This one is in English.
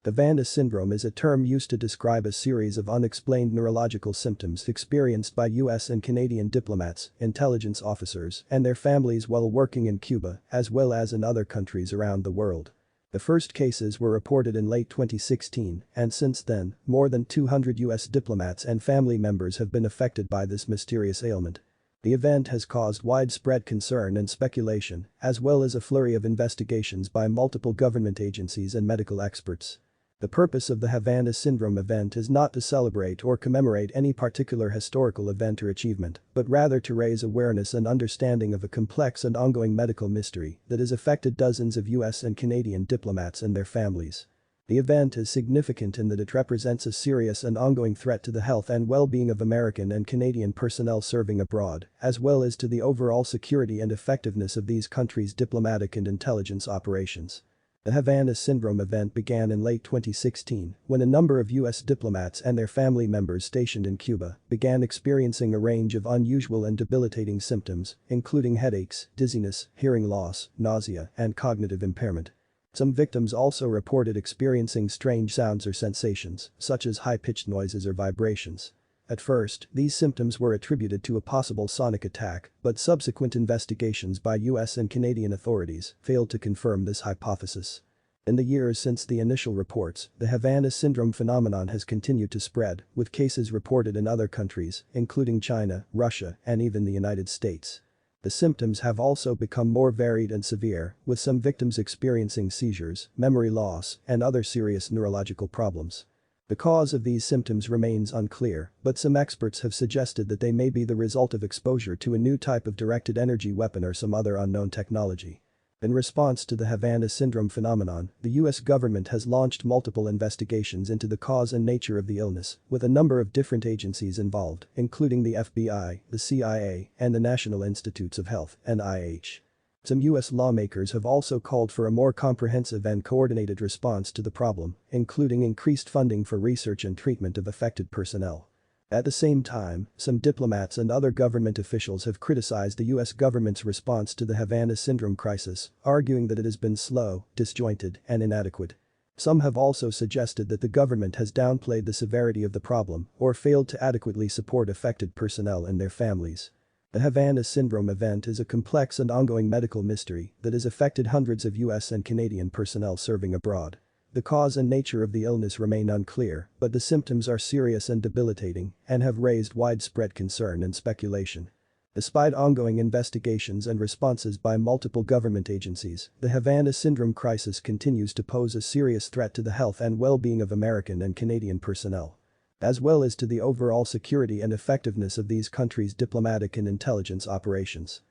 Havana syndrome is a term used to describe a series of unexplained neurological symptoms experienced by US and Canadian diplomats, intelligence officers, and their families while working in Cuba, as well as in other countries around the world. The first cases were reported in late 2016, and since then, more than 200 US diplomats and family members have been affected by this mysterious ailment. The event has caused widespread concern and speculation, as well as a flurry of investigations by multiple government agencies and medical experts. The purpose of the Havana syndrome event is not to celebrate or commemorate any particular historical event or achievement, but rather to raise awareness and understanding of a complex and ongoing medical mystery that has affected dozens of US and Canadian diplomats and their families. The event is significant in that it represents a serious and ongoing threat to the health and well-being of American and Canadian personnel serving abroad, as well as to the overall security and effectiveness of these countries' diplomatic and intelligence operations. The Havana syndrome event began in late 2016 when a number of US diplomats and their family members stationed in Cuba began experiencing a range of unusual and debilitating symptoms, including headaches, dizziness, hearing loss, nausea, and cognitive impairment. Some victims also reported experiencing strange sounds or sensations, such as high-pitched noises or vibrations. At first, these symptoms were attributed to a possible sonic attack, but subsequent investigations by US and Canadian authorities failed to confirm this hypothesis. In the years since the initial reports, the Havana syndrome phenomenon has continued to spread, with cases reported in other countries, including China, Russia, and even the United States. The symptoms have also become more varied and severe, with some victims experiencing seizures, memory loss, and other serious neurological problems. The cause of these symptoms remains unclear, but some experts have suggested that they may be the result of exposure to a new type of directed energy weapon or some other unknown technology. In response to the Havana syndrome phenomenon, the US government has launched multiple investigations into the cause and nature of the illness, with a number of different agencies involved, including the FBI, the CIA, and the National Institutes of Health, NIH. Some US lawmakers have also called for a more comprehensive and coordinated response to the problem, including increased funding for research and treatment of affected personnel. At the same time, some diplomats and other government officials have criticized the US government's response to the Havana syndrome crisis, arguing that it has been slow, disjointed, and inadequate. Some have also suggested that the government has downplayed the severity of the problem or failed to adequately support affected personnel and their families. The Havana syndrome event is a complex and ongoing medical mystery that has affected hundreds of US and Canadian personnel serving abroad. The cause and nature of the illness remain unclear, but the symptoms are serious and debilitating and have raised widespread concern and speculation. Despite ongoing investigations and responses by multiple government agencies, the Havana syndrome crisis continues to pose a serious threat to the health and well-being of American and Canadian personnel, as well as to the overall security and effectiveness of these countries' diplomatic and intelligence operations.